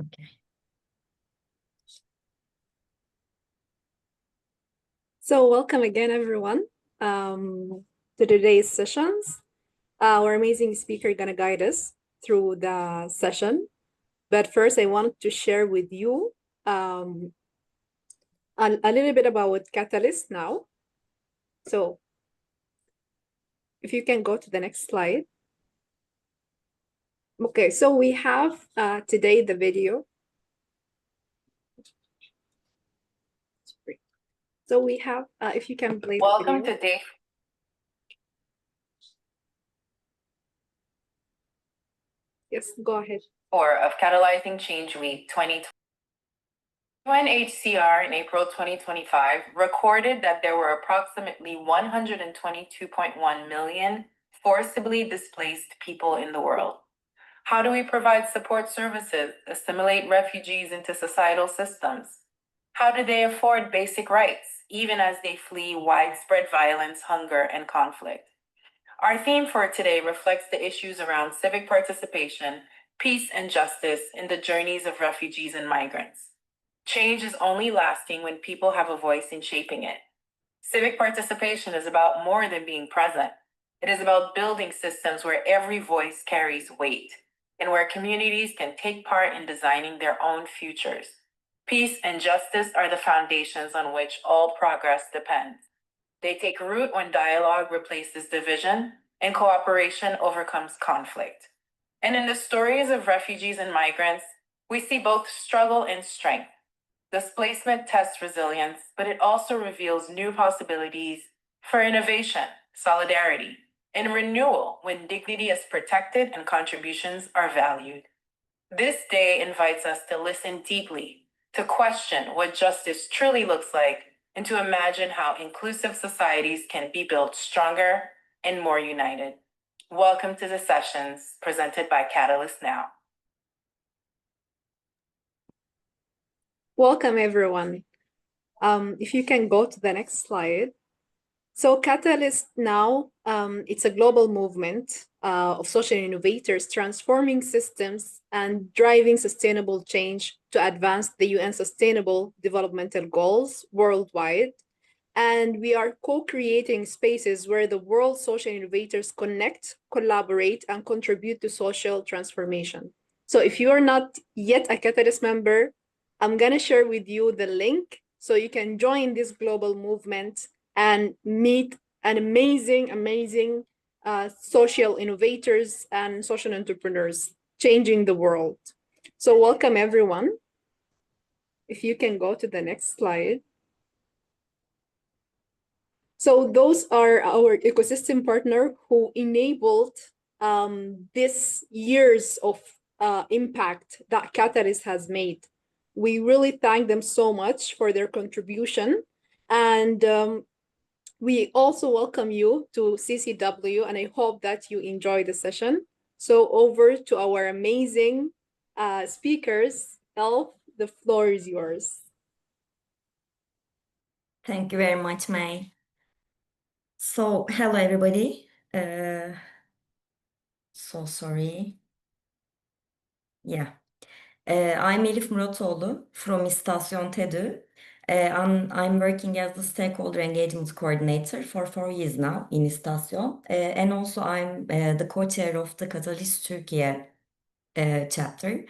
Okay. So welcome again, everyone, to today's sessions. Our amazing speaker gonna guide us through the session. But first, I want to share with you a little bit about Catalyst now. So if you can go to the next slide. Okay, so we have today the video. So we have, if you can play the video. Welcome to day Yes, go ahead. 4 of Catalyzing Change Week 2020. UNHCR in April 2025 recorded that there were approximately 122.1 million forcibly displaced people in the world. How do we provide support services, assimilate refugees into societal systems? How do they afford basic rights, even as they flee widespread violence, hunger, and conflict? Our theme for today reflects the issues around civic participation, peace, and justice in the journeys of refugees and migrants. Change is only lasting when people have a voice in shaping it. Civic participation is about more than being present. It is about building systems where every voice carries weight and where communities can take part in designing their own futures. Peace and justice are the foundations on which all progress depends. They take root when dialogue replaces division and cooperation overcomes conflict. And in the stories of refugees and migrants, we see both struggle and strength. Displacement tests resilience, but it also reveals new possibilities for innovation, solidarity, and renewal when dignity is protected and contributions are valued. This day invites us to listen deeply, to question what justice truly looks like, and to imagine how inclusive societies can be built stronger and more united. Welcome to the sessions presented by Catalyst Now. Welcome, everyone. If you can go to the next slide. So Catalyst Now, it's a global movement of social innovators transforming systems and driving sustainable change to advance the UN Sustainable Developmental Goals worldwide. And we are co-creating spaces where the world's social innovators connect, collaborate, and contribute to social transformation. So if you are not yet a Catalyst member, I'm going to share with you the link so you can join this global movement and meet an amazing social innovators and social entrepreneurs changing the world. So welcome, everyone. If you can go to the next slide. So those are our ecosystem partner who enabled this years of impact that Catalyst has made. We really thank them so much for their contribution. And we also welcome you to CCW, and I hope that you enjoy the session. So over to our amazing speakers. Elf, the floor is yours. Thank you very much, May. So, hello everybody. So sorry. Yeah. I'm Elif Muratoğlu from İstasyon TEDU. I'm working as the Stakeholder Engagement Coordinator for 4 years now in İstasyon. And also I'm the co-chair of the Catalyst Türkiye chapter.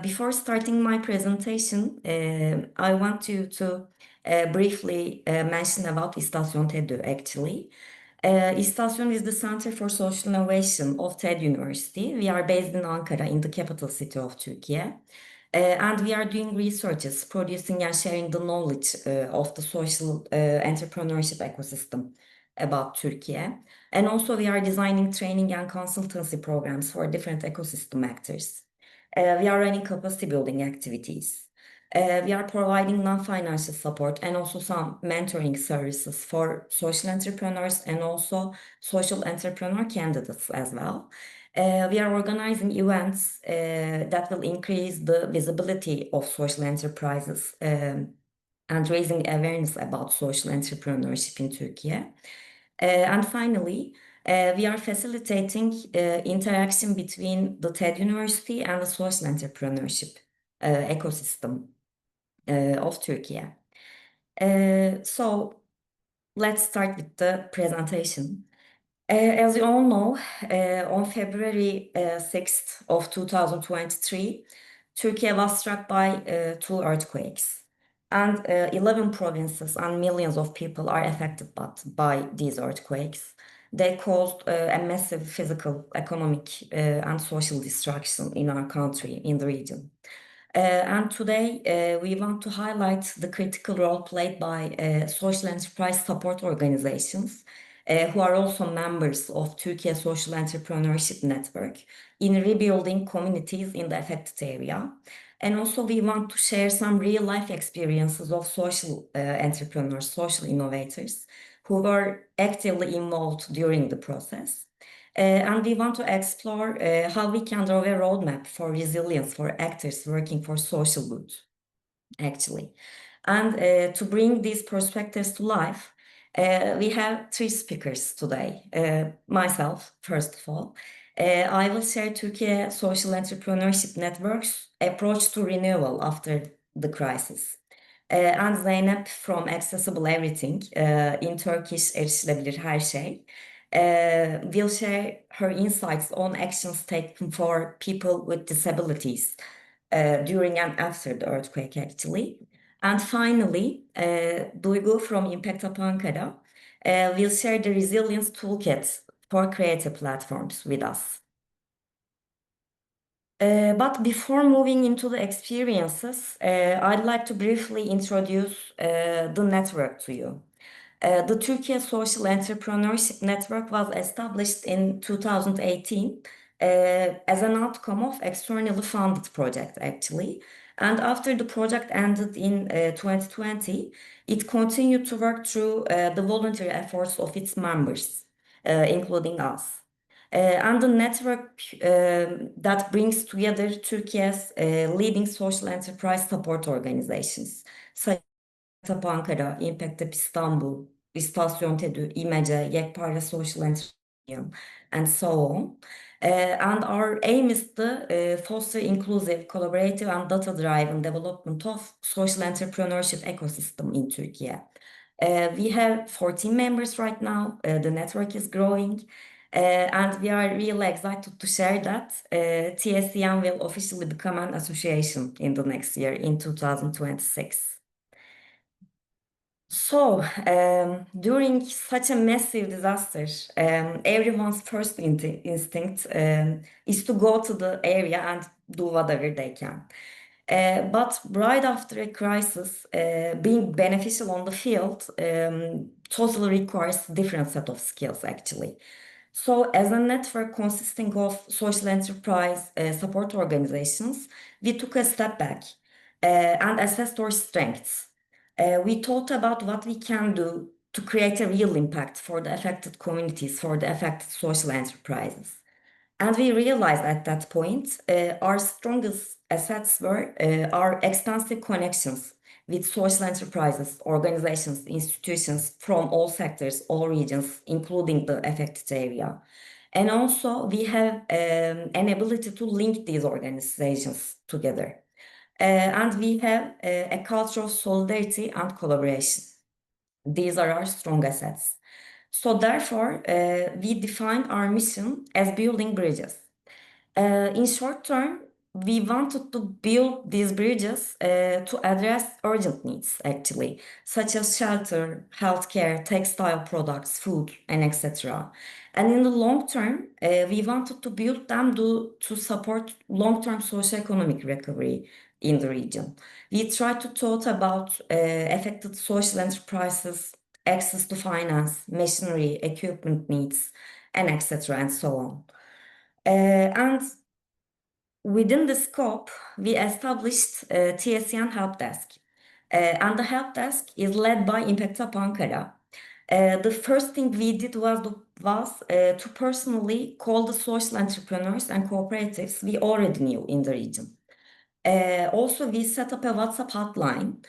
Before starting my presentation, I want to briefly mention about İstasyon TEDU actually. İstasyon is the Center for Social Innovation of TED University. We are based in Ankara, in the capital city of Turkey. And we are doing researches, producing and sharing the knowledge of the social entrepreneurship ecosystem about Turkey. And also we are designing training and consultancy programs for different ecosystem actors. We are running capacity building activities. We are providing non-financial support and also some mentoring services for social entrepreneurs and also social entrepreneur candidates as well. We are organizing events that will increase the visibility of social enterprises and raising awareness about social entrepreneurship in Turkey. And finally, we are facilitating interaction between the TED University and the social entrepreneurship ecosystem of Turkey. So let's start with the presentation. As you all know, on February 6th of 2023, Turkey was struck by 2 earthquakes, and 11 provinces and millions of people are affected by these earthquakes. They caused a massive physical, economic, and social destruction in our country, in the region. And today we want to highlight the critical role played by social enterprise support organizations who are also members of Turkey Social Entrepreneurship Network in rebuilding communities in the affected area. And also we want to share some real life experiences of social entrepreneurs, social innovators who were actively involved during the process. And we want to explore how we can draw a roadmap for resilience for actors working for social good, actually. And to bring these perspectives to life, we have 3 speakers today. Myself, first of all. I will share Turkey Social Entrepreneurship Network's approach to renewal after the crisis. And Zeynep from Accessible Everything, in Turkish erişilebilir her şey, will share her insights on actions taken for people with disabilities during and after the earthquake, actually. And finally, Duygu from Impact Up Ankara will share the Resilience Toolkit for creative platforms with us. But before moving into the experiences, I'd like to briefly introduce the network to you. The Turkey Social Entrepreneurship Network was established in 2018 as an outcome of externally funded project, actually. And after the project ended in 2020, it continued to work through the voluntary efforts of its members, including us. And the network that brings together Turkey's leading social enterprise support organizations, such as Ankara, Impact Up Istanbul, İstasyon TEDÜ, İMECE, Yekpare Social Enterprise, and so on. And our aim is to foster inclusive, collaborative, and data-driven development of social entrepreneurship ecosystem in Turkey. We have 14 members right now. The network is growing. And we are really excited to share that TSCN will officially become an association in the next year, in 2026. So, during such a massive disaster, everyone's first instinct is to go to the area and do whatever they can. But right after a crisis, being beneficial on the field totally requires different set of skills, actually. So, as a network consisting of social enterprise support organizations, we took a step back and assessed our strengths. We thought about what we can do to create a real impact for the affected communities, for the affected social enterprises. And we realized at that point our strongest assets were our extensive connections with social enterprises, organizations, institutions from all sectors, all regions, including the affected area. And also we have an ability to link these organizations together. And we have a culture of solidarity and collaboration. These are our strong assets. So therefore, we define our mission as building bridges. In short term, we wanted to build these bridges to address urgent needs, actually, such as shelter, healthcare, textile products, food, and etc. And in the long term, we wanted to build them to support long-term socio-economic recovery in the region. We tried to talk about affected social enterprises, access to finance, machinery, equipment needs, and etc. and so on. And within the scope, we established TSCN Help Desk. And the help desk is led by Impact Up Ankara. The first thing we did was to personally call the social entrepreneurs and cooperatives we already knew in the region. Also, we set up a WhatsApp hotline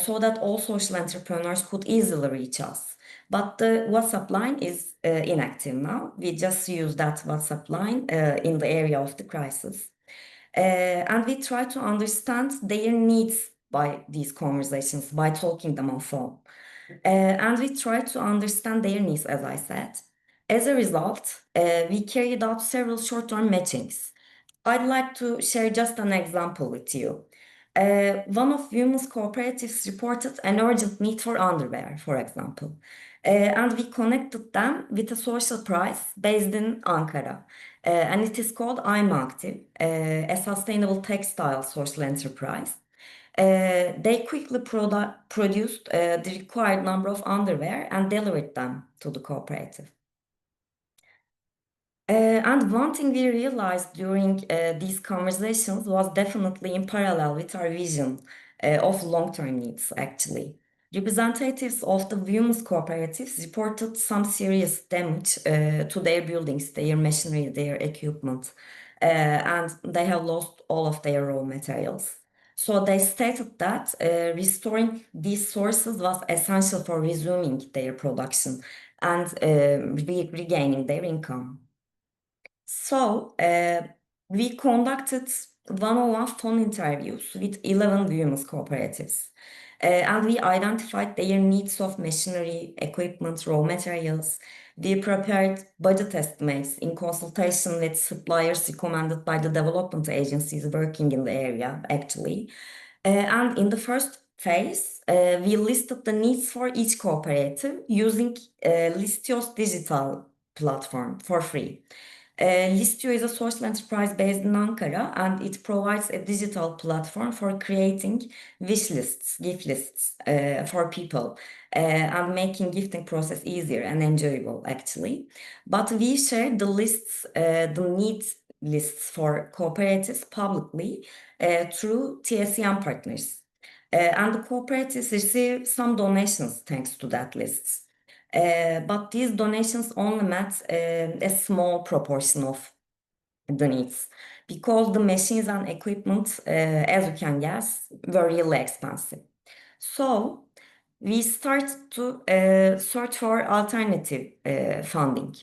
so that all social entrepreneurs could easily reach us. But the WhatsApp line is inactive now. We just use that WhatsApp line in the area of the crisis. And we try to understand their needs by these conversations, by talking them on phone. And we try to understand their needs, as I said. As a result, we carried out several short-term matchings. I'd like to share just an example with you. One of women's cooperatives reported an urgent need for underwear, for example. And we connected them with a social prize based in Ankara. And it is called I'm Active, a sustainable textile social enterprise. They quickly produced the required number of underwear and delivered them to the cooperative. And one thing we realized during these conversations was definitely in parallel with our vision of long-term needs, actually. Representatives of the women's cooperatives reported some serious damage to their buildings, their machinery, their equipment, and they have lost all of their raw materials. So they stated that restoring these sources was essential for resuming their production and regaining their income. So, we conducted one-on-one phone interviews with 11 women's cooperatives. And we identified their needs of machinery, equipment, raw materials. We prepared budget estimates in consultation with suppliers recommended by the development agencies working in the area, actually. And in the first phase, we listed the needs for each cooperative using Listio's digital platform for free. Listio is a social enterprise based in Ankara, and it provides a digital platform for creating wish lists, gift lists for people, and making gifting process easier and enjoyable, actually. But we share the lists, the needs lists for cooperatives publicly through TSEM partners. And the cooperatives receive some donations thanks to that lists. But these donations only met a small proportion of the needs because the machines and equipment, as you can guess, were really expensive. So we started to search for alternative funding.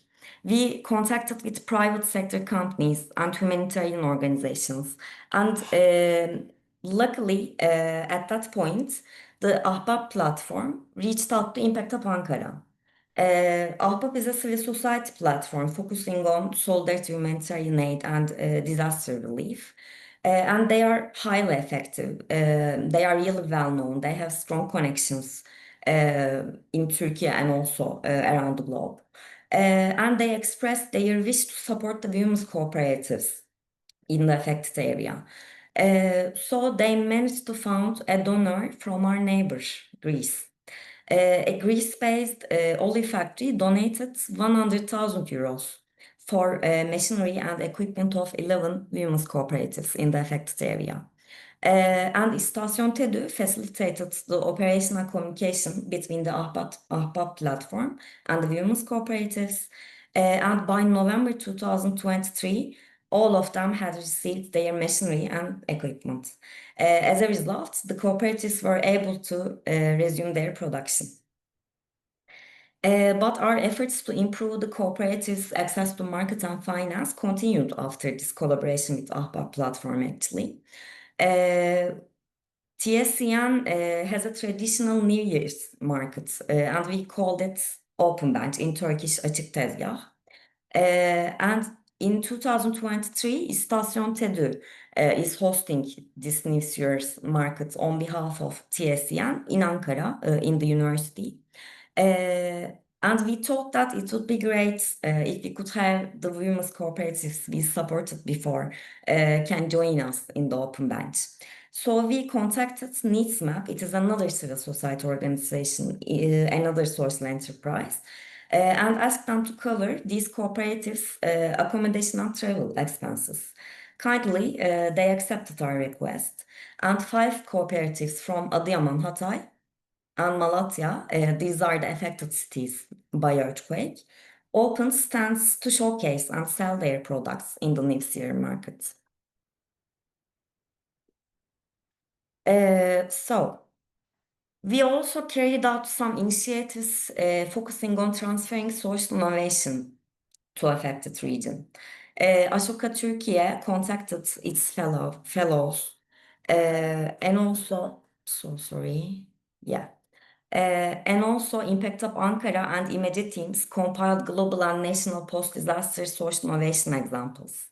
We contacted with private sector companies and humanitarian organizations, and luckily at that point, the Ahbap platform reached out to Impact Up Ankara. Ahbap is a civil society platform focusing on solidarity, humanitarian aid, and disaster relief. And they are highly effective. They are really well known. They have strong connections in Turkey and also around the globe. And they expressed their wish to support the women's cooperatives in the affected area. So they managed to find a donor from our neighbor, Greece. A Greece-based olive factory donated 100,000 euros for machinery and equipment of 11 women's cooperatives in the affected area. And İstasyon TEDU facilitated the operational communication between the Ahbap platform and the women's cooperatives. And by November 2023, all of them had received their machinery and equipment. As a result, the cooperatives were able to resume their production. But our efforts to improve the cooperatives' access to market and finance continued after this collaboration with Ahbap platform, actually. TSCN has a traditional New Year's market, and we called it Open Bench, in Turkish Açık Tezgah. And in 2023, İstasyon TEDU is hosting this New Year's market on behalf of TSCN in Ankara, in the university. And we thought that it would be great if we could have the women's cooperatives we supported before can join us in the Open Bench. So we contacted NeedsMap. It is another civil society organization, another social enterprise, and asked them to cover these cooperatives' accommodation and travel expenses. Kindly, they accepted our request, and 5 cooperatives from Adıyaman, Hatay, and Malatya, these are the affected cities by earthquake, opened stands to showcase and sell their products in the next year market. So we also carried out some initiatives focusing on transferring social innovation to affected region. Ashoka Turkey contacted its fellows, and also, so sorry, yeah. And also Impact Up Ankara and Image teams compiled global and national post-disaster social innovation examples.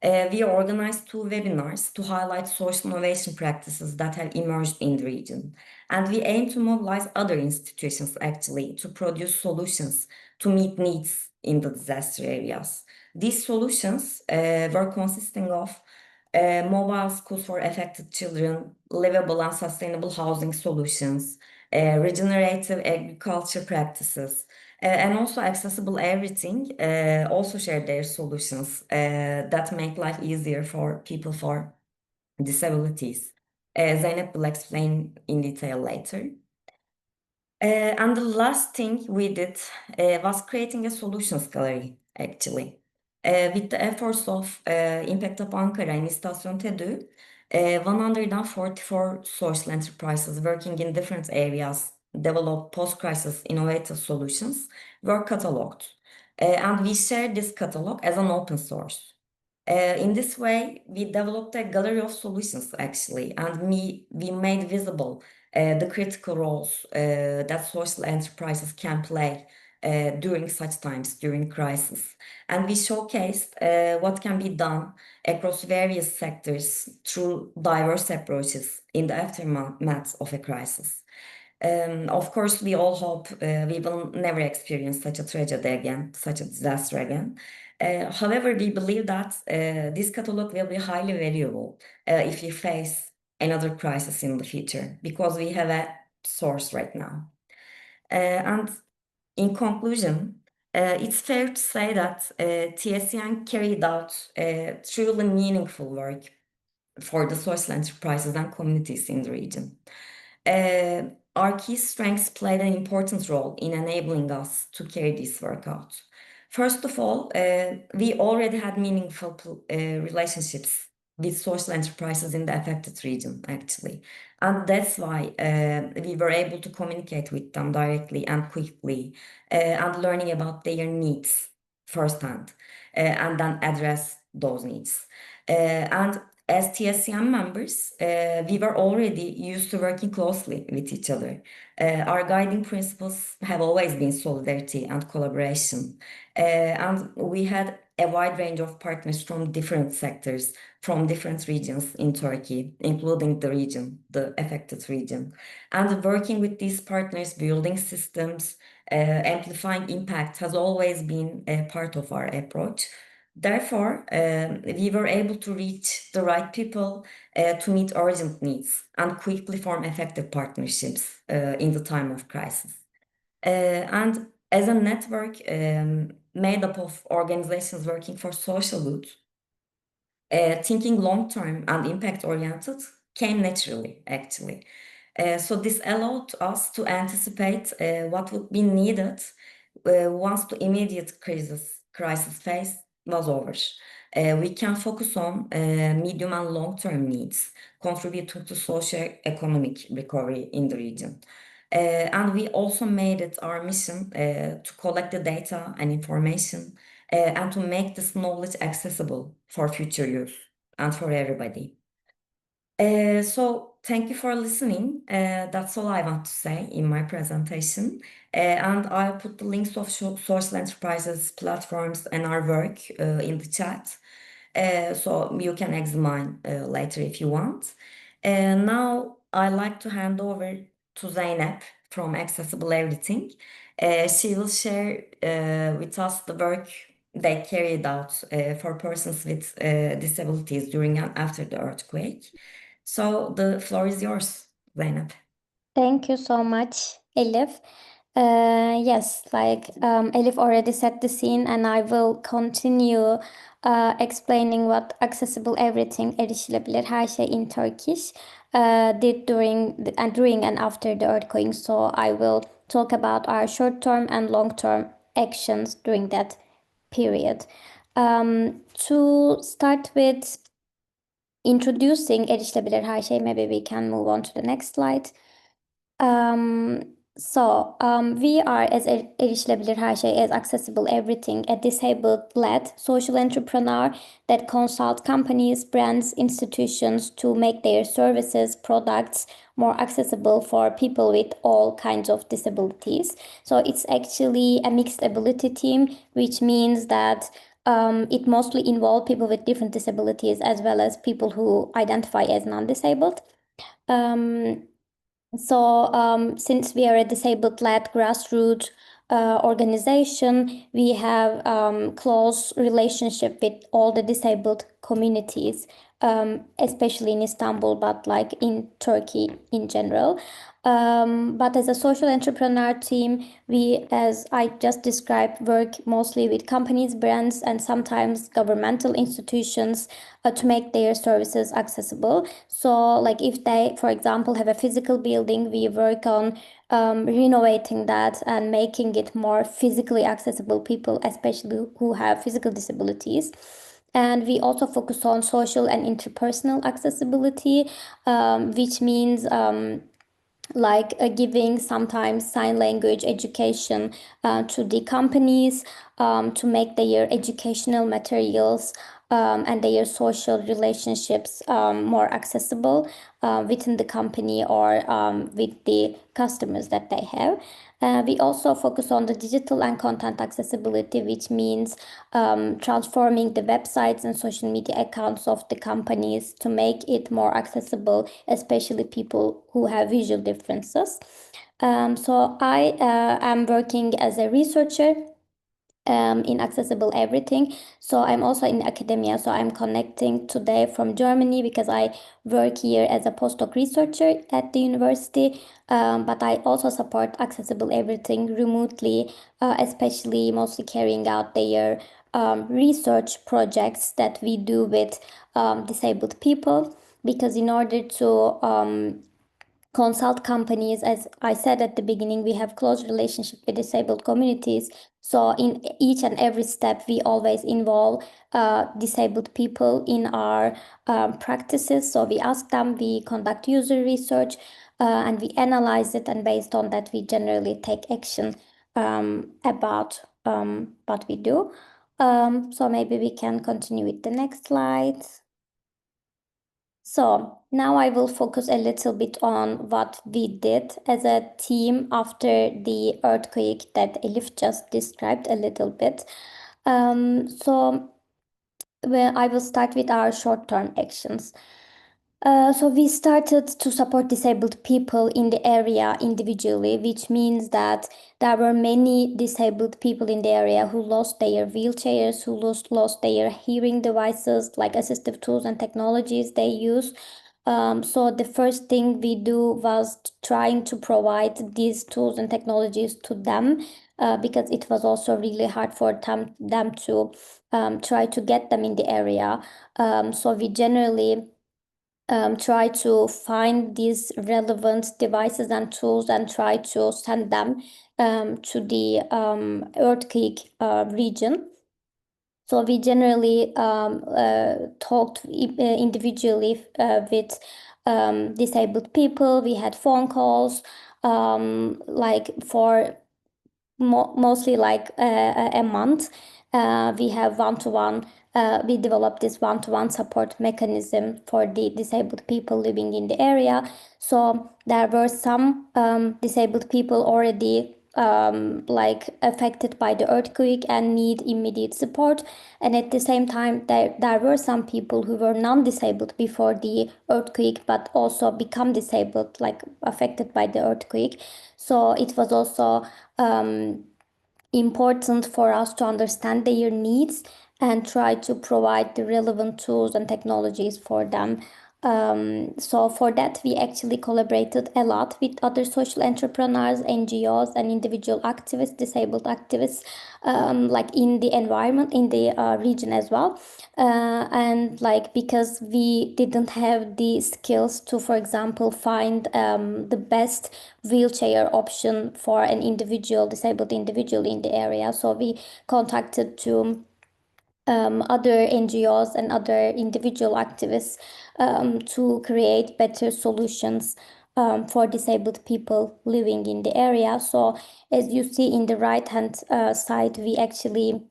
We organized 2 webinars to highlight social innovation practices that have emerged in the region. And we aim to mobilize other institutions actually to produce solutions to meet needs in the disaster areas. These solutions were consisting of mobile schools for affected children, livable and sustainable housing solutions, regenerative agriculture practices, and also Accessible Everything also share their solutions that make life easier for people for disabilities. Zeynep will explain in detail later. And the last thing we did was creating a solutions gallery, actually. With the efforts of Impact Up Ankara and İstasyon TEDÜ, 144 social enterprises working in different areas developed post-crisis innovative solutions were cataloged. And we shared this catalog as an open source. In this way, we developed a gallery of solutions actually, and we made visible the critical roles that social enterprises can play during such times, during crisis. And we showcased what can be done across various sectors through diverse approaches in the aftermath of a crisis. Of course, we all hope we will never experience such a tragedy again, such a disaster again. However, we believe that this catalog will be highly valuable if we face another crisis in the future, because we have a source right now. And in conclusion, it's fair to say that TSN carried out truly meaningful work for the social enterprises and communities in the region. Our key strengths played an important role in enabling us to carry this work out. First of all, we already had meaningful relationships with social enterprises in the affected region, actually. And that's why we were able to communicate with them directly and quickly and learning about their needs firsthand and then address those needs. And as TSCM members, we were already used to working closely with each other. Our guiding principles have always been solidarity and collaboration. And we had a wide range of partners from different sectors, from different regions in Turkey, including the affected region. And working with these partners, building systems, amplifying impact has always been a part of our approach. Therefore, we were able to reach the right people to meet urgent needs and quickly form effective partnerships in the time of crisis. And as a network made up of organizations working for social good, thinking long-term and impact-oriented came naturally, actually. So this allowed us to anticipate what would be needed once the immediate crisis phase was over. We can focus on medium and long-term needs, contributing to socio-economic recovery in the region. And we also made it our mission to collect the data and information and to make this knowledge accessible for future use and for everybody. So thank you for listening. That's all I want to say in my presentation. And I'll put the links of social enterprises, platforms, and our work in the chat. So you can examine later if you want. Now I'd like to hand over to Zeynep from Accessible Everything. She will share with us the work they carried out for persons with disabilities during and after the earthquake. So the floor is yours, Zeynep. Thank you so much, Elif. Yes, Elif already set the scene, and I will continue explaining what Accessible Everything, erişilebilir her şey in Turkish, did during and after the earthquake. So I will talk about our short-term and long-term actions during that period. To start with introducing erişilebilir her şey, maybe we can move on to the next slide. We are as erişilebilir her şey, as accessible everything, a disabled-led social entrepreneur that consult companies, brands, institutions to make their services, products more accessible for people with all kinds of disabilities. So it's actually a mixed ability team, which means that it mostly involves people with different disabilities as well as people who identify as non-disabled. Since we are a disabled-led grassroots organization, we have close relationship with all the disabled communities, especially in Istanbul, but like in Turkey in general. But as a social entrepreneur team, we, as I just described, work mostly with companies, brands, and sometimes governmental institutions to make their services accessible. So, like if they, for example, have a physical building, we work on renovating that and making it more physically accessible people, especially who have physical disabilities. And we also focus on social and interpersonal accessibility, which means giving sometimes sign language education to the companies to make their educational materials and their social relationships more accessible within the company or with the customers that they have. We also focus on the digital and content accessibility, which means transforming the websites and social media accounts of the companies to make it more accessible, especially people who have visual differences. I am working as a researcher in accessible everything. So I'm also in academia. So I'm connecting today from Germany because I work here as a postdoc researcher at the university. But I also support accessible everything remotely, especially mostly carrying out their research projects that we do with disabled people. Because in order to consult companies, as I said at the beginning, we have close relationship with disabled communities. So in each and every step, we always involve disabled people in our practices. So we ask them, we conduct user research, and we analyze it, and based on that, we generally take action about what we do. So maybe we can continue with the next slide. So now I will focus a little bit on what we did as a team after the earthquake that Elif just described a little bit. I will start with our short-term actions. So we started to support disabled people in the area individually, which means that there were many disabled people in the area who lost their wheelchairs, who lost their hearing devices, like assistive tools and technologies they use. So the first thing we do was trying to provide these tools and technologies to them, because it was also really hard for them to try to get them in the area. So we generally try to find these relevant devices and tools and try to send them to the earthquake region. So we generally talked individually with disabled people. We had phone calls, like for mostly like a month. We have one-to-one. We developed this one-to-one support mechanism for the disabled people living in the area. So there were some disabled people already like affected by the earthquake and need immediate support. And at the same time, there were some people who were non-disabled before the earthquake, but also become disabled, like affected by the earthquake. So it was also important for us to understand their needs and try to provide the relevant tools and technologies for them. So for that, we actually collaborated a lot with other social entrepreneurs, NGOs, and individual activists, disabled activists, like in the environment, in the region as well. And like because we didn't have the skills to, for example, find the best wheelchair option for an individual, disabled individual in the area. So we contacted to other NGOs and other individual activists to create better solutions for disabled people living in the area. So as you see in the right-hand side, we actually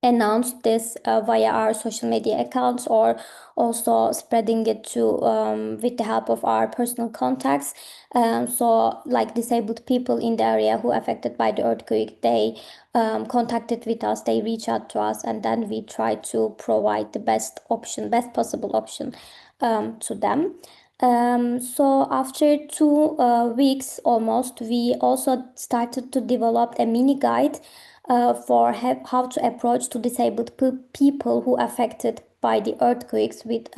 announced this via our social media accounts, or also spreading it to with the help of our personal contacts. So like disabled people in the area who affected by the earthquake, they contacted with us, they reach out to us, and then we try to provide the best possible option to them. So after 2 weeks almost, we also started to develop a mini guide for how to approach to disabled people who affected by the earthquakes with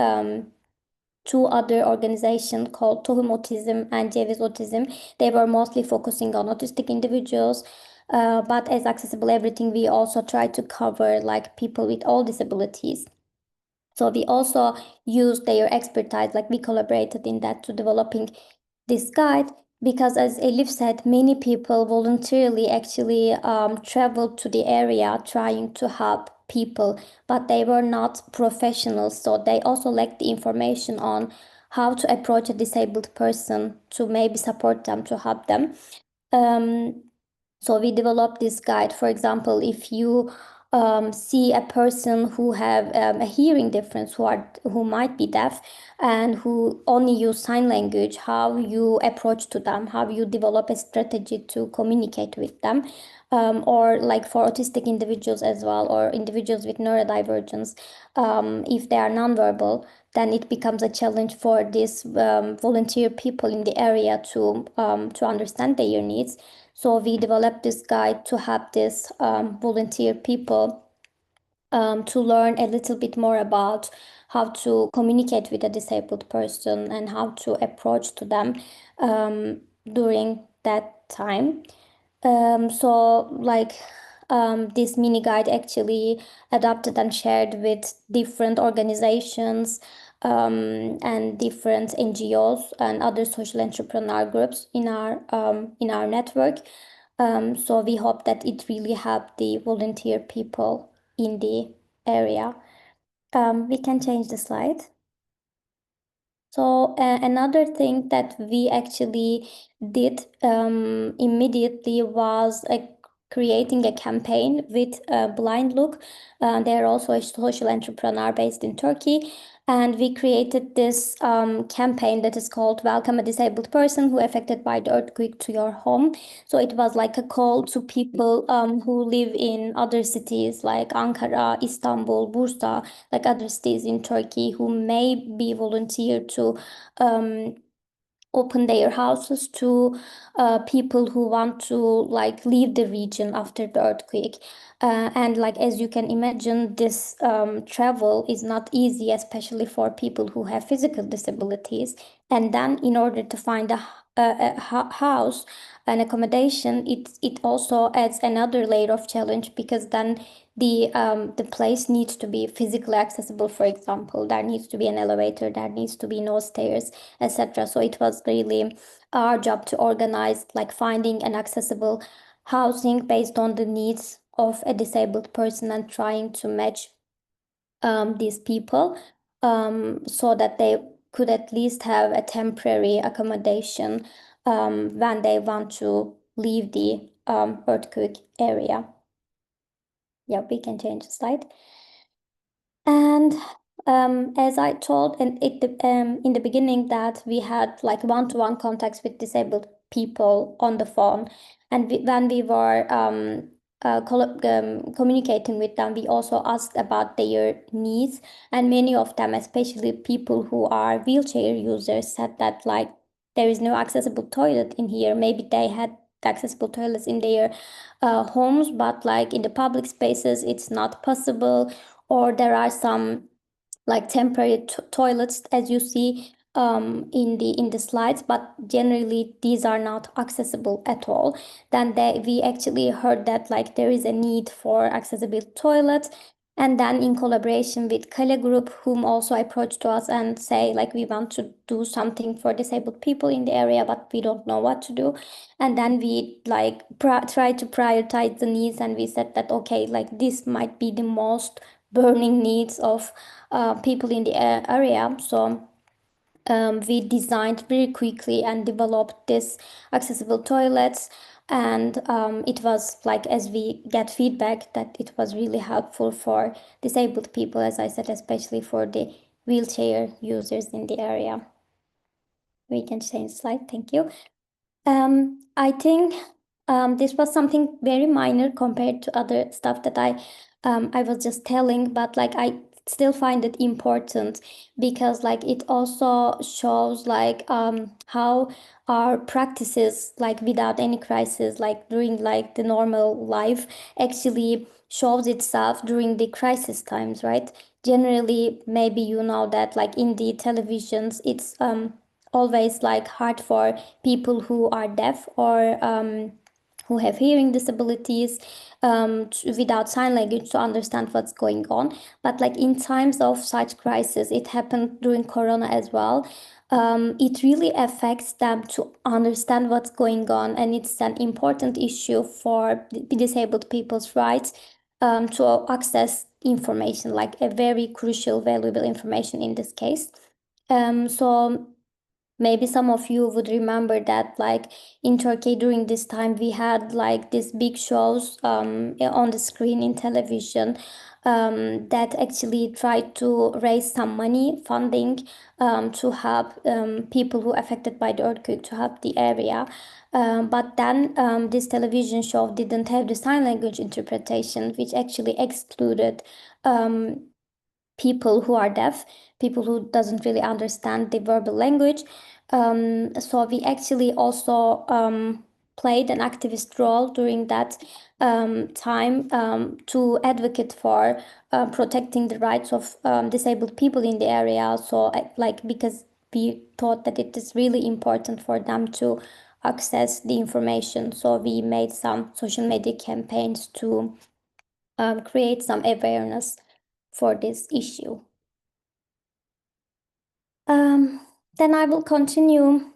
two other organizations called Tohum Autism and Ceviz Autism. They were mostly focusing on autistic individuals. But as Accessible Everything, we also try to cover like people with all disabilities. So we also used their expertise, like we collaborated in that to developing this guide, because as Elif said, many people voluntarily actually traveled to the area trying to help people, but they were not professionals, so they also lacked the information on how to approach a disabled person to maybe support them, to help them. So we developed this guide. For example, if you see a person who have a hearing difference, who might be deaf and who only use sign language, how you approach to them, how you develop a strategy to communicate with them. Or like for autistic individuals as well, or individuals with neurodivergence, if they are nonverbal, then it becomes a challenge for these volunteer people in the area to understand their needs. So we developed this guide to help these volunteer people to learn a little bit more about how to communicate with a disabled person and how to approach to them during that time. So like this mini guide actually adapted and shared with different organizations and different NGOs and other social entrepreneur groups in our network. So we hope that it really helped the volunteer people in the area. We can change the slide. So another thing that we actually did immediately was creating a campaign with Blind Look. They're also a social entrepreneur based in Turkey. And we created this campaign that is called Welcome a Disabled Person Who Affected by the Earthquake to Your Home. So it was like a call to people who live in other cities like Ankara, Istanbul, Bursa, like other cities in Turkey, who may be volunteered to open their houses to people who want to like leave the region after the earthquake. And like as you can imagine, this travel is not easy, especially for people who have physical disabilities. And then in order to find a house, an accommodation, it also adds another layer of challenge, because then the place needs to be physically accessible. For example, there needs to be an elevator, there needs to be no stairs, etc. So it was really our job to organize like finding an accessible housing based on the needs of a disabled person and trying to match these people so that they could at least have a temporary accommodation when they want to leave the earthquake area. Yeah, we can change the slide. And as I told in the beginning, that we had like one-to-one contacts with disabled people on the phone, and when we were communicating with them, we also asked about their needs, and many of them, especially people who are wheelchair users, said that like there is no accessible toilet in here. Maybe they had accessible toilets in their homes, but like in the public spaces, it's not possible, or there are some like temporary toilets, as you see in the slides, but generally these are not accessible at all. Then we actually heard that like there is a need for accessible toilets, and then in collaboration with Kale Group, whom also approached to us and say like we want to do something for disabled people in the area, but we don't know what to do. And then we like try to prioritize the needs, and we said that okay, like this might be the most burning needs of people in the area. So we designed very quickly and developed this accessible toilets. And it was like, as we get feedback, that it was really helpful for disabled people, as I said, especially for the wheelchair users in the area. We can change slide, thank you. I think this was something very minor compared to other stuff that I was just telling, but like I still find it important because like it also shows like how our practices, like without any crisis, like during like the normal life, actually shows itself during the crisis times, right? Generally, maybe you know that like in the televisions, it's always like hard for people who are deaf or who have hearing disabilities without sign language to understand what's going on. But like in times of such crisis, it happened during Corona as well. It really affects them to understand what's going on, and it's an important issue for disabled people's rights to access information, like a very crucial, valuable information in this case. So maybe some of you would remember that like in Turkey during this time we had like these big shows on the screen in television that actually tried to raise some money funding to help people who affected by the earthquake, to help the area. But then this television show didn't have the sign language interpretation, which actually excluded people who are deaf, people who doesn't really understand the verbal language. So we actually also played an activist role during that time to advocate for protecting the rights of disabled people in the area. So like because we thought that it is really important for them to access the information. So we made some social media campaigns to create some awareness for this issue. Then I will continue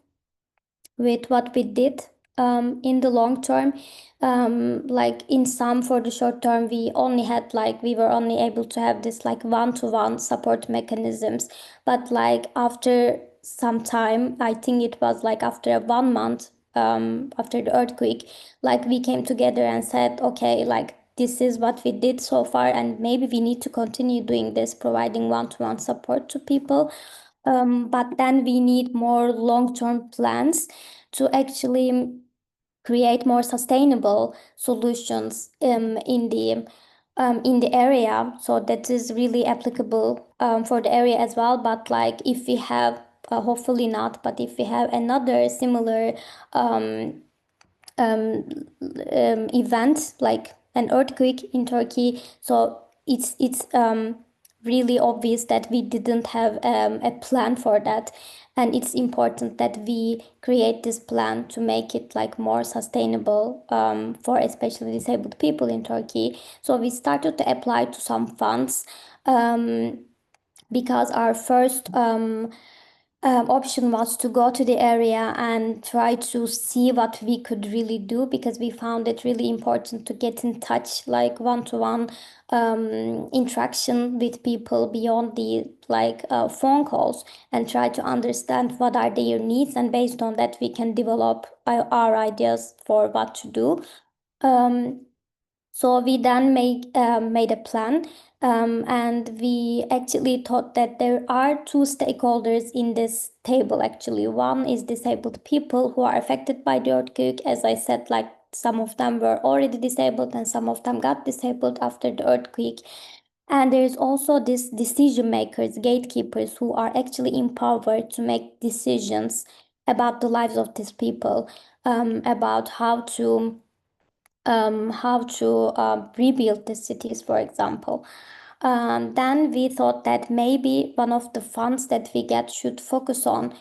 with what we did in the long term. Like in some, for the short term, we were only able to have this like one-to-one support mechanisms. But like after some time, I think it was like after 1 month after the earthquake, like we came together and said, okay, like this is what we did so far, and maybe we need to continue doing this, providing one-to-one support to people. But then we need more long-term plans to actually create more sustainable solutions in the area. So that is really applicable for the area as well. But like if we have, hopefully not, but if we have another similar event like an earthquake in Turkey, so it's really obvious that we didn't have a plan for that, and it's important that we create this plan to make it like more sustainable for especially disabled people in Turkey. So we started to apply to some funds because our first option was to go to the area and try to see what we could really do, because we found it really important to get in touch, like one-to-one interaction with people beyond the phone calls, and try to understand what are their needs, and based on that we can develop our ideas for what to do. So we then made a plan, and we actually thought that there are two stakeholders in this table. Actually, one is disabled people who are affected by the earthquake. As I said, like some of them were already disabled and some of them got disabled after the earthquake. And there's also these decision makers, gatekeepers, who are actually empowered to make decisions about the lives of these people, about how to rebuild the cities, for example. Then we thought that maybe one of the funds that we get should focus on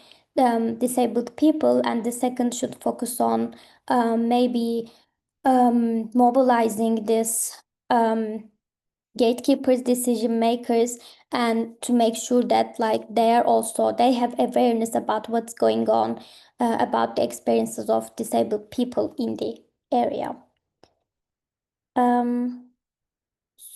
disabled people, and the second should focus on maybe mobilizing this gatekeepers, decision makers, and to make sure that like they have awareness about what's going on, about the experiences of disabled people in the area.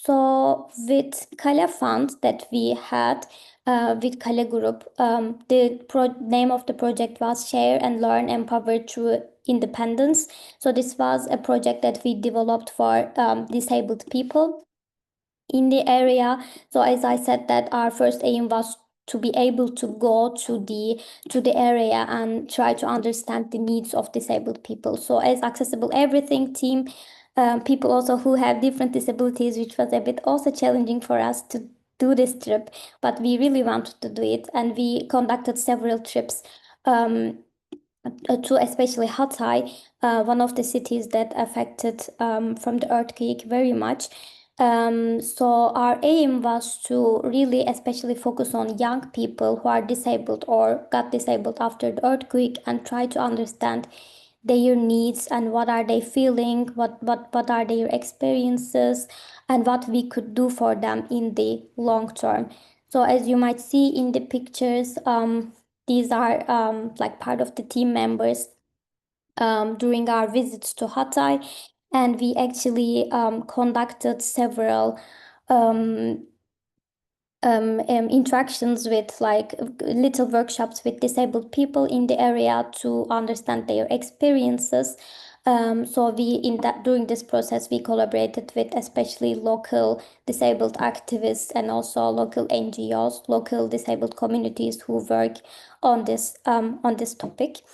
So with Kale Fund that we had with Kale Group, the name of the project was Share and Learn Empower Through Independence. So this was a project that we developed for disabled people in the area. So as I said, that our first aim was to be able to go to the area and try to understand the needs of disabled people. So as Accessible Everything team, people also who have different disabilities, which was a bit also challenging for us to do this trip, but we really wanted to do it, and we conducted several trips to especially Hatay, one of the cities that affected from the earthquake very much. So our aim was to really especially focus on young people who are disabled or got disabled after the earthquake and try to understand their needs and what are they feeling, what are their experiences, and what we could do for them in the long term. So as you might see in the pictures, these are like part of the team members during our visits to Hatay, and we actually conducted several interactions with like little workshops with disabled people in the area to understand their experiences. So we during this process we collaborated with especially local disabled activists and also local NGOs, local disabled communities who work on this topic.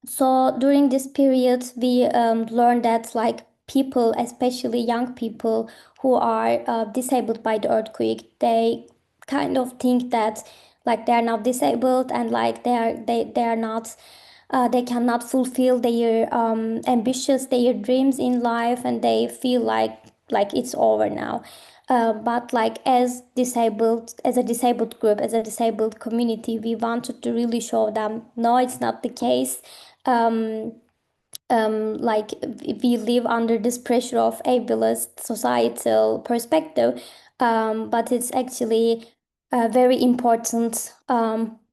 So during this period, we learned that like people, especially young people who are disabled by the earthquake, they kind of think that like they are not disabled and like they are not they cannot fulfill their ambitions, their dreams in life, and they feel like it's over now. But like as a disabled group, as a disabled community, we wanted to really show them, no, it's not the case. Like we live under this pressure of ableist societal perspective, but it's actually very important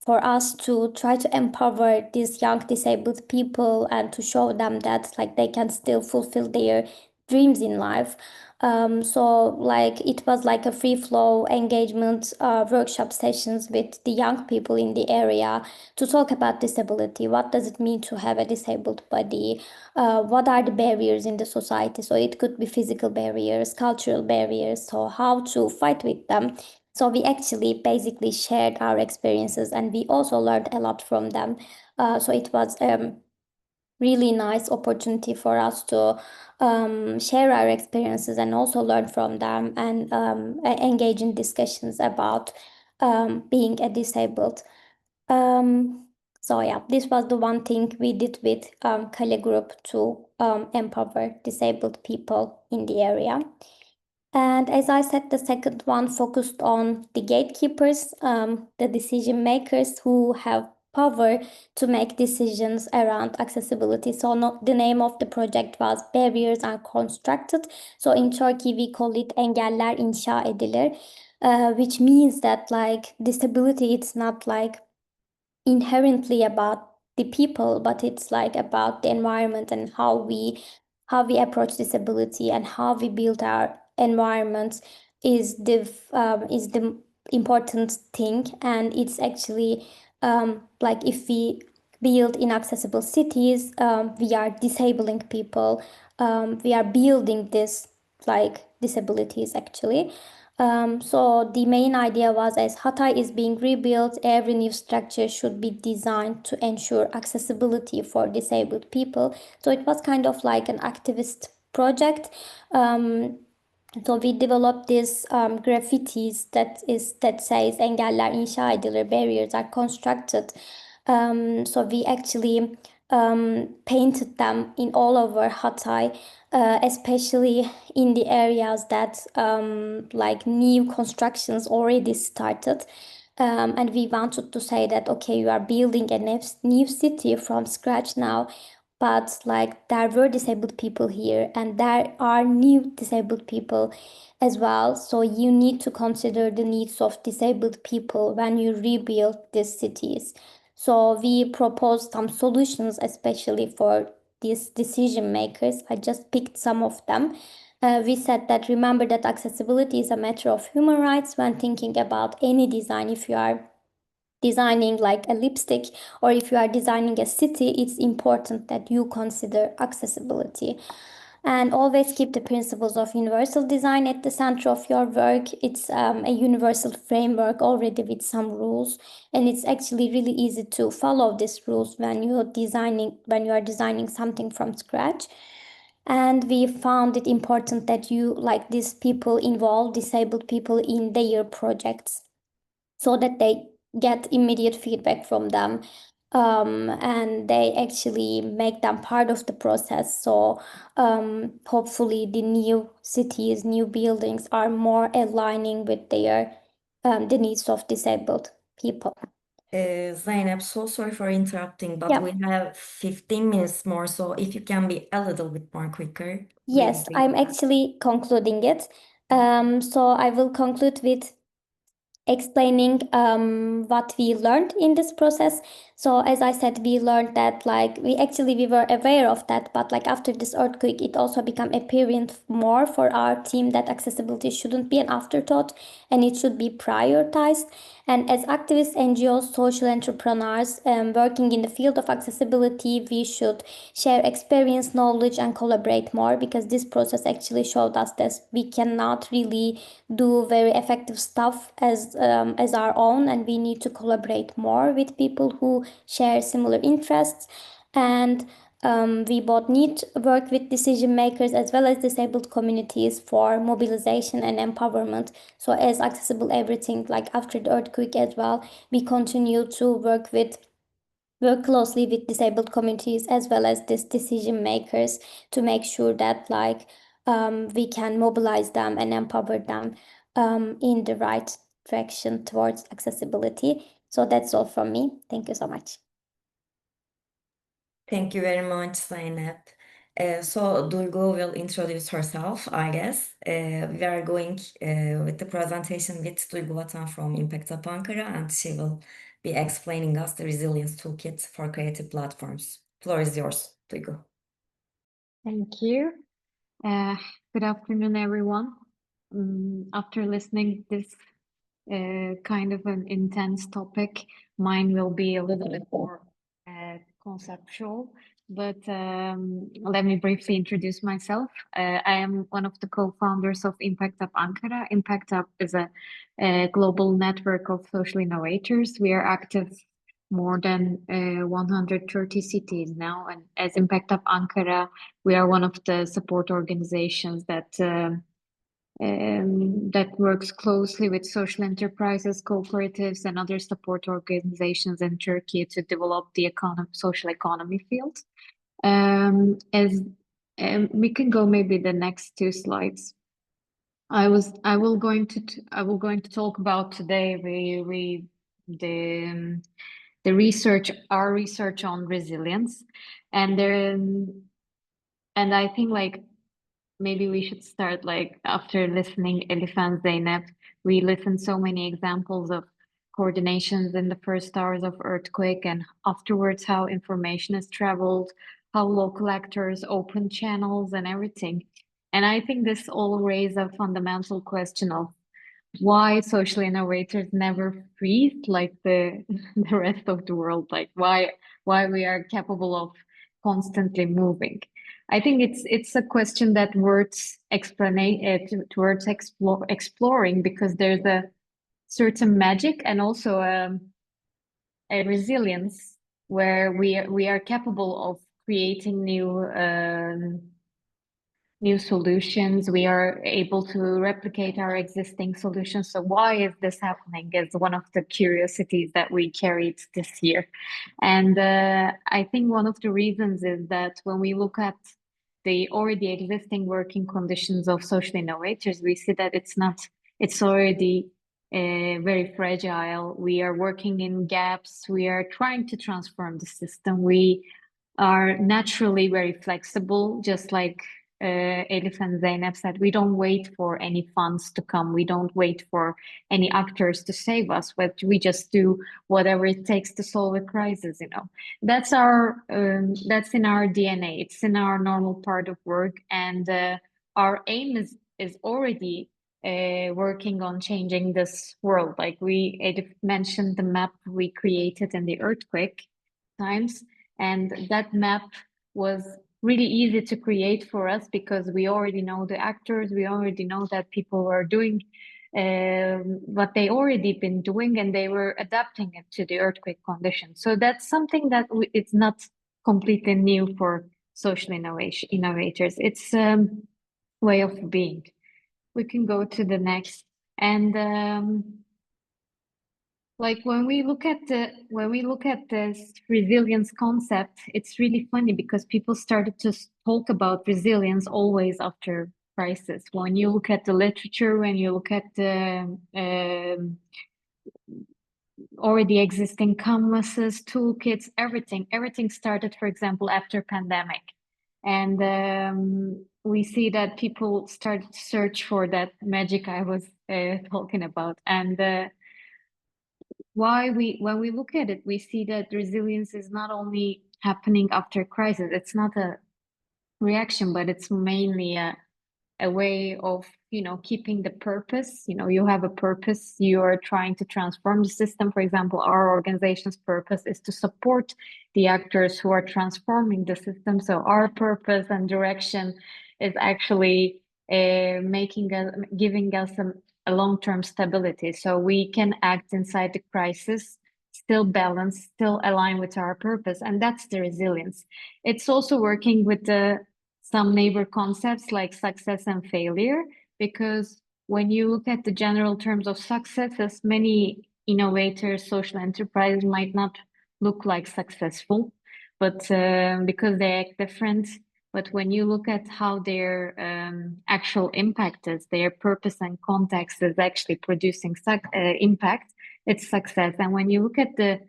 for us to try to empower these young disabled people and to show them that like they can still fulfill their dreams in life. So like it was like a free flow engagement workshop sessions with the young people in the area to talk about disability. What does it mean to have a disabled body? What are the barriers in the society? So it could be physical barriers, cultural barriers, so how to fight with them. So we actually basically shared our experiences and we also learned a lot from them. So it was really nice opportunity for us to share our experiences and also learn from them and engage in discussions about being a disabled. So yeah, this was the one thing we did with Kale Group to empower disabled people in the area. And as I said, the second one focused on the gatekeepers, the decision makers who have power to make decisions around accessibility. So not the name of the project was Barriers Are Constructed. So in Turkey, we call it Engeller inşa edilir, which means that like disability, it's not like inherently about the people, but it's like about the environment and how we approach disability and how we build our environment is the important thing. And it's actually like if we build inaccessible cities, we are disabling people. We are building this like disabilities actually. So the main idea was as Hatay is being rebuilt, every new structure should be designed to ensure accessibility for disabled people. So it was kind of like an activist project. So we developed these graffitis that says engeller inşa edilir, barriers are constructed. So we actually painted them in all over Hatay, especially in the areas that like new constructions already started. And we wanted to say that, okay, you are building a new city from scratch now, but like there were disabled people here and there are new disabled people as well. So you need to consider the needs of disabled people when you rebuild these cities. So we proposed some solutions, especially for these decision makers. I just picked some of them. we said that remember that accessibility is a matter of human rights when thinking about any design. If you are designing like a lipstick or if you are designing a city, it's important that you consider accessibility. And always keep the principles of universal design at the center of your work. It's a universal framework already with some rules, and it's actually really easy to follow these rules when you are designing something from scratch. And we found it important that you like these people involve disabled people in their projects so that they get immediate feedback from them, and they actually make them part of the process. So hopefully the new cities, new buildings are more aligning with their the needs of disabled people. Zeynep, so sorry for interrupting, but Yeah. we have 15 minutes more, so if you can be a little bit more quicker. Yes, really I'm actually concluding it. So I will conclude with explaining what we learned in this process. So as I said, we learned that like we were aware of that, but like after this earthquake, it also became apparent more for our team that accessibility shouldn't be an afterthought and it should be prioritized. And as activists, NGOs, social entrepreneurs working in the field of accessibility, we should share experience, knowledge, and collaborate more, because this process actually showed us that we cannot really do very effective stuff as our own, and we need to collaborate more with people who share similar interests. And we both need to work with decision makers as well as disabled communities for mobilization and empowerment. So as Accessible Everything, like after the earthquake as well, we continue to work closely with disabled communities as well as these decision makers to make sure that like we can mobilize them and empower them in the right direction towards accessibility. So that's all from me. Thank you so much. Thank you very much, Zeynep. So Duygu will introduce herself, I guess. We are going with the presentation with Duygu Vatan from Impact Up Ankara, and she will be explaining us the Resilience Toolkit for creative platforms. Floor is yours, Duygu. Thank you. Good afternoon, everyone. After listening this kind of an intense topic, mine will be a little bit more conceptual, but let me briefly introduce myself. I am one of the co-founders of Impact Up Ankara. Impact Up is a global network of social innovators. We are active more than 130 cities now, and as Impact Up Ankara, we are one of the support organizations that works closely with social enterprises, cooperatives, and other support organizations in Turkey to develop the social economy field. As we can go maybe the next two slides. I will going to talk about today the research, our research on resilience, and I think like maybe we should start like after listening Elif and Zeynep, we listened so many examples of coordinations in the first hours of earthquake and afterwards how information is traveled, how local actors open channels and everything. And I think this all raises a fundamental question of why social innovators never freeze like the rest of the world, like why we are capable of constantly moving. I think it's a question that worth exploring, because there's a certain magic and also a resilience where we are capable of creating new solutions. We are able to replicate our existing solutions. So why is this happening is one of the curiosities that we carried this year. And I think one of the reasons is that when we look at the already existing working conditions of social innovators, we see that it's already very fragile. We are working in gaps. We are trying to transform the system. We are naturally very flexible, just like Elif and Zeynep said. We don't wait for any funds to come. We don't wait for any actors to save us, but we just do whatever it takes to solve a crisis. That's in our DNA. It's in our normal part of work, and our aim is already working on changing this world. Like Edith mentioned the map we created in the earthquake times, and that map was really easy to create for us because we already know the actors, we already know that people were doing what they already been doing, and they were adapting it to the earthquake conditions. So that's something that it's not completely new for social innovators. It's way of being. We can go to the next. And like when we look at this resilience concept, it's really funny because people started to talk about resilience always after crisis. When you look at the literature, when you look at the already existing canvases, toolkits, everything started, for example, after pandemic. And we see that people started to search for that magic I was talking about. And when we look at it, we see that resilience is not only happening after crisis. It's not a reaction, but it's mainly a way of, keeping the purpose. You have a purpose, you are trying to transform the system. For example, our organization's purpose is to support the actors who are transforming the system. So our purpose and direction is actually giving us a long-term stability, so we can act inside the crisis, still balance, still align with our purpose, and that's the resilience. It's also working with some neighbor concepts like success and failure, because when you look at the general terms of successes, many innovators, social enterprises might not look like successful, but because they act different. But when you look at how their actual impact is, their purpose and context is actually producing impact, it's success. And when you look at the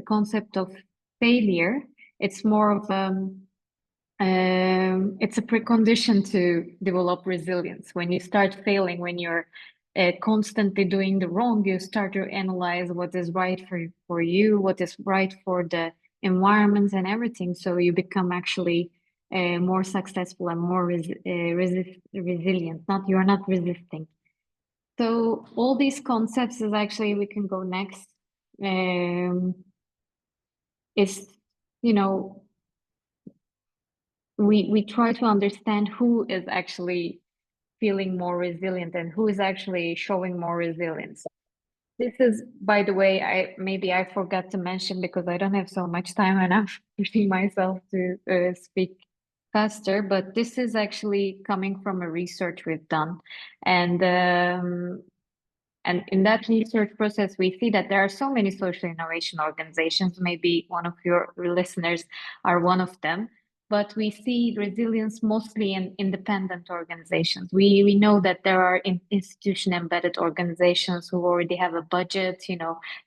concept of failure, it's more of it's a precondition to develop resilience. When you start failing, when you're constantly doing the wrong, you start to analyze what is right for you, what is right for the environment and everything. So you become actually more successful and more resilient. You're not resisting. So all these concepts is actually, we can go next. Is, we try to understand who is actually feeling more resilient and who is actually showing more resilience. This is, by the way, I forgot to mention because I don't have so much time and I'm pushing myself to speak faster, but this is actually coming from a research we've done. And in that research process, we see that there are so many social innovation organizations. Maybe one of your listeners are one of them. But we see resilience mostly in independent organizations. We know that there are institution-embedded organizations who already have a budget,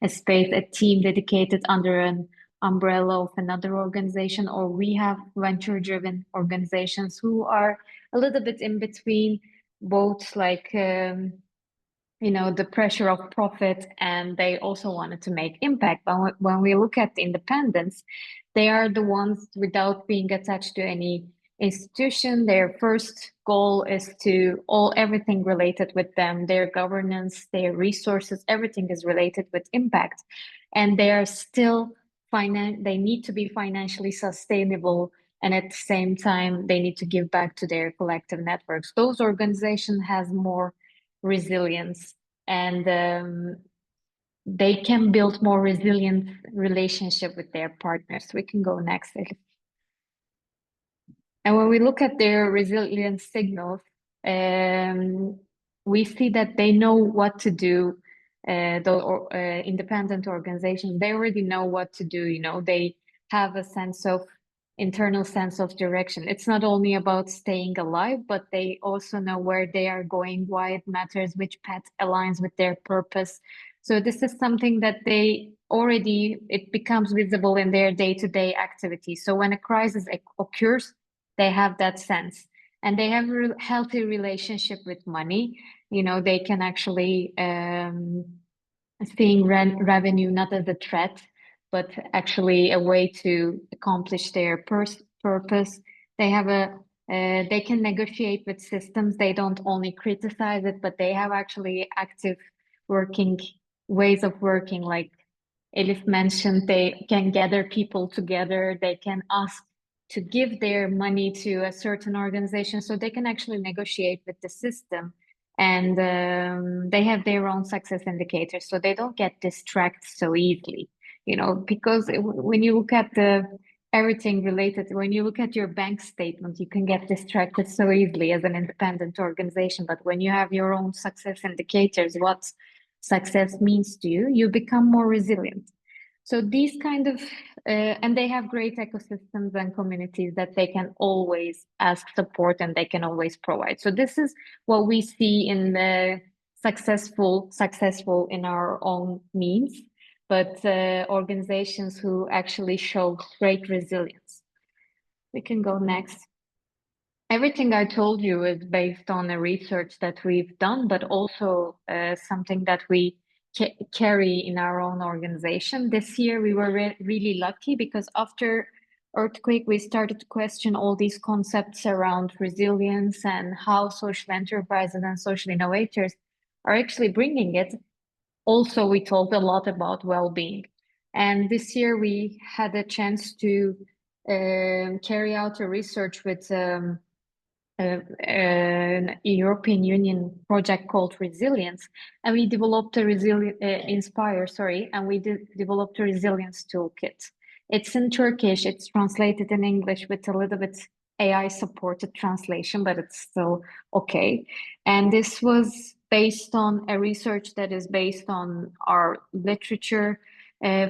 a space, a team dedicated under an umbrella of another organization, or we have venture-driven organizations who are a little bit in between both, like the pressure of profit, and they also wanted to make impact. But when we look at the independents, they are the ones without being attached to any institution. Their first goal is to everything related with them, their governance, their resources, everything is related with impact. And they are still they need to be financially sustainable. And at the same time, they need to give back to their collective networks. Those organizations has more resilience, and they can build more resilient relationship with their partners. We can go next. And when we look at their resilience signals, we see that they know what to do. The independent organizations, they already know what to do. They have a internal sense of direction. It's not only about staying alive, but they also know where they are going, why it matters, which path aligns with their purpose. So this is something that it becomes visible in their day-to-day activities. So when a crisis occurs, they have that sense, and they have a healthy relationship with money. They can actually seeing revenue not as a threat, but actually a way to accomplish their purpose. They have a They can negotiate with systems. They don't only criticize it, but they have actually active working ways of working. Like Elif mentioned, they can gather people together. They can ask to give their money to a certain organization, so they can actually negotiate with the system. And they have their own success indicators, so they don't get distracted so easily, because when you look at everything related, when you look at your bank statement, you can get distracted so easily as an independent organization. But when you have your own success indicators, what success means to you, you become more resilient. So these kind of, and they have great ecosystems and communities that they can always ask support and they can always provide. So this is what we see in the successful in our own means, but organizations who actually show great resilience. We can go next. Everything I told you is based on the research that we've done, but also something that we carry in our own organization. This year, we were really lucky because after earthquake, we started to question all these concepts around resilience and how social enterprises and social innovators are actually bringing it. Also, we talked a lot about well-being. And this year, we had a chance to carry out a research with an European Union project called Resilience, and we developed a developed a Resilience Toolkit. It's in Turkish, it's translated in English with a little bit AI supported translation, but it's still okay. And this was based on a research that is based on our literature,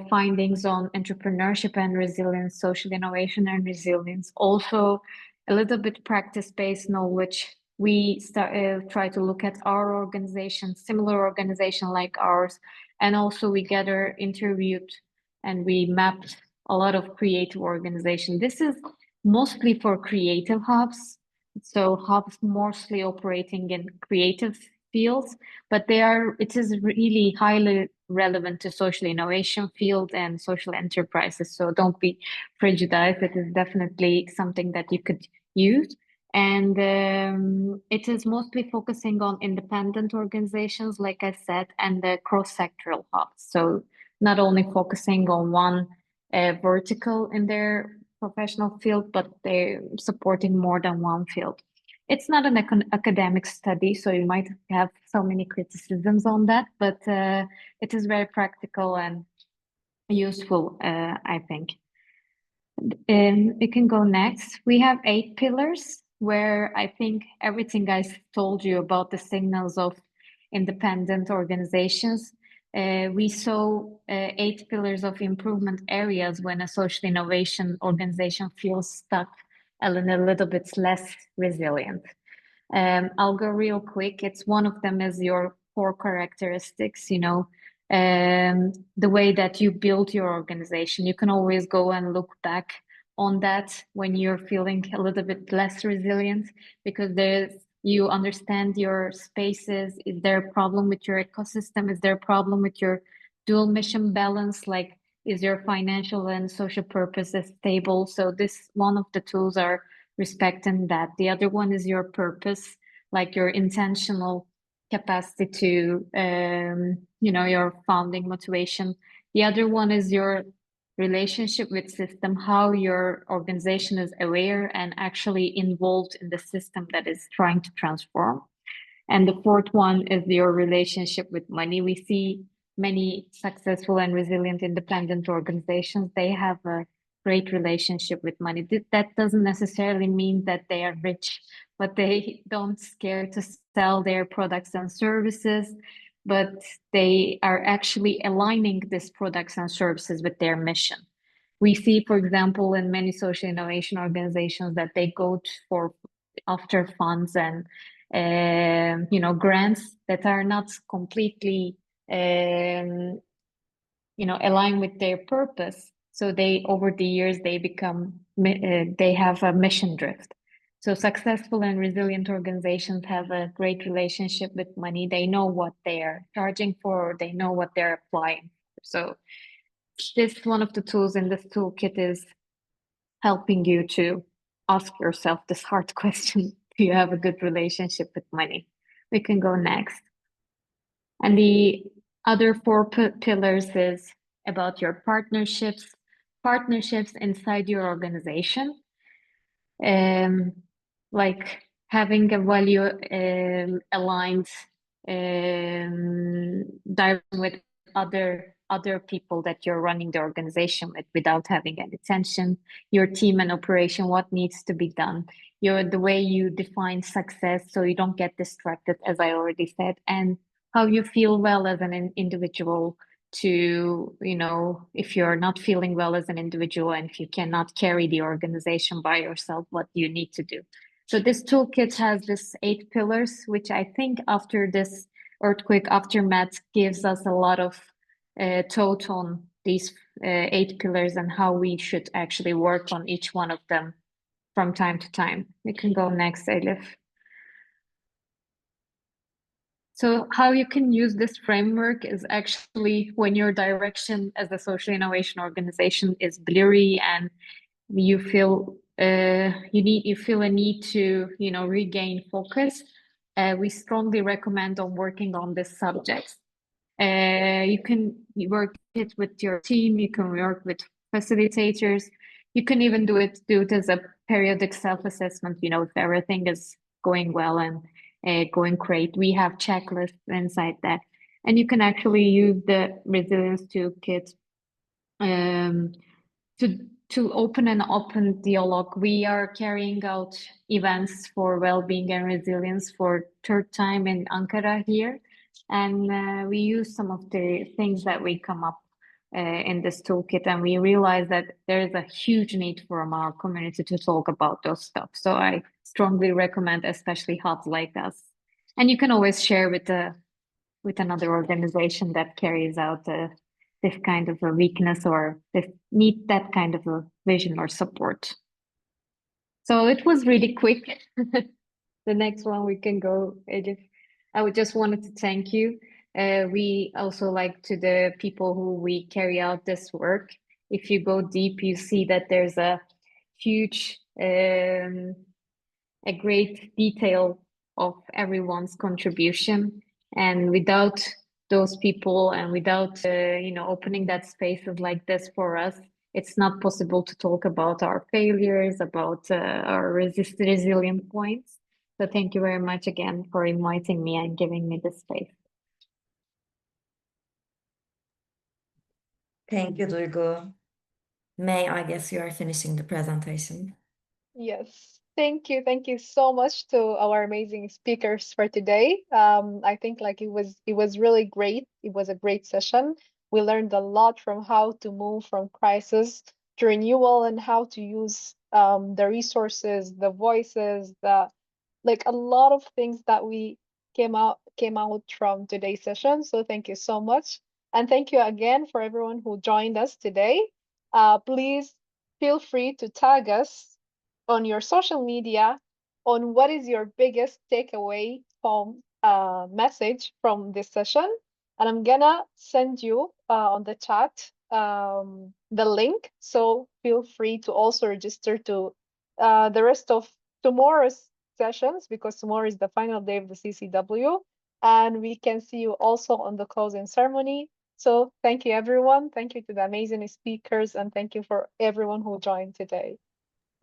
findings on entrepreneurship and resilience, social innovation and resilience, also a little bit practice-based knowledge. We try to look at our organization, similar organization like ours, and also we interviewed, and we mapped a lot of creative organization. This is mostly for creative hubs. So hubs mostly operating in creative fields, but it is really highly relevant to social innovation field and social enterprises. So don't be prejudiced. It is definitely something that you could use. And it is mostly focusing on independent organizations, like I said, and the cross-sectoral hubs. So not only focusing on one vertical in their professional field, but they're supporting more than one field. It's not an academic study, so you might have so many criticisms on that, but it is very practical and useful, I think. We can go next. We have 8 pillars where I think everything I told you about the signals of independent organizations. We saw 8 pillars of improvement areas when a social innovation organization feels stuck and a little bit less resilient. I'll go real quick. It's one of them is your core characteristics, the way that you build your organization. You can always go and look back on that when you're feeling a little bit less resilient, because you understand your spaces. Is there a problem with your ecosystem? Is there a problem with your dual mission balance? Like, is your financial and social purposes stable? So this one of the tools are respecting that. The other one is your purpose, like your intentional capacity to, your founding motivation. The other one is your relationship with system, how your organization is aware and actually involved in the system that is trying to transform. And the fourth one is your relationship with money. We see many successful and resilient independent organizations, they have a great relationship with money. That doesn't necessarily mean that they are rich, but they don't scare to sell their products and services, but they are actually aligning these products and services with their mission. We see, for example, in many social innovation organizations that they go after funds and grants that are not completely aligned with their purpose. So over the years, they have a mission drift. So successful and resilient organizations have a great relationship with money. They know what they are charging for, they know what they're applying for. So this one of the tools in this toolkit is helping you to ask yourself this hard question. Do you have a good relationship with money? We can go next. And the other four pillars is about your partnerships inside your organization. Like having a value aligned dialogue with other people that you're running the organization with without having any tension, your team and operation, what needs to be done, the way you define success so you don't get distracted, as I already said, and how you feel well as an individual to, if you're not feeling well as an individual and if you cannot carry the organization by yourself, what you need to do. So this toolkit has this 8 pillars, which I think after this earthquake aftermath gives us a lot of thought on these 8 pillars and how we should actually work on each one of them from time to time. We can go next, Elif. So how you can use this framework is actually when your direction as a social innovation organization is blurry and you feel you feel a need to regain focus. We strongly recommend on working on this subject. You can work it with your team. You can work with facilitators. You can even do it as a periodic self-assessment. If everything is going well and going great, we have checklists inside that, and you can actually use the Resilience Toolkit to open an open dialogue. We are carrying out events for well-being and resilience for third time in Ankara here. And we use some of the things that we come up in this toolkit, and we realize that there is a huge need from our community to talk about those stuff. So I strongly recommend, especially hubs like us. And you can always share with another organization that carries out this kind of a weakness or need that kind of a vision or support. So it was really quick. The next one we can go, Edith. I would just wanted to thank you. We also like to the people who we carry out this work. If you go deep, you see that there's a huge, a great detail of everyone's contribution. And without those people and without, opening that spaces like this for us, it's not possible to talk about our failures, about our resilient points. So thank you very much again for inviting me and giving me this space. Thank you, Duygu. May, I guess you are finishing the presentation. Yes, thank you. Thank you so much to our amazing speakers for today. I think it was really great. It was a great session. We learned a lot from how to move from crisis to renewal and how to use the resources, the voices, a lot of things that we came out from today's session. So thank you so much. And thank you again for everyone who joined us today. Please feel free to tag us on your social media on what is your biggest takeaway from message from this session. And I'm gonna send you on the chat the link. So feel free to also register to the rest of tomorrow's sessions, because tomorrow is the final day of the CCW, and we can see you also on the closing ceremony. So thank you, everyone. Thank you to the amazing speakers, and thank you for everyone who joined today.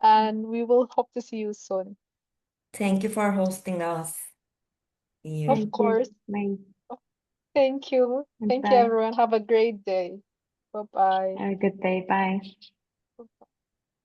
And we will hope to see you soon. Thank you for hosting us. See Of you. course. Thank you. Thank you, everyone. Have a great day. Bye-bye. Have a good day. Bye.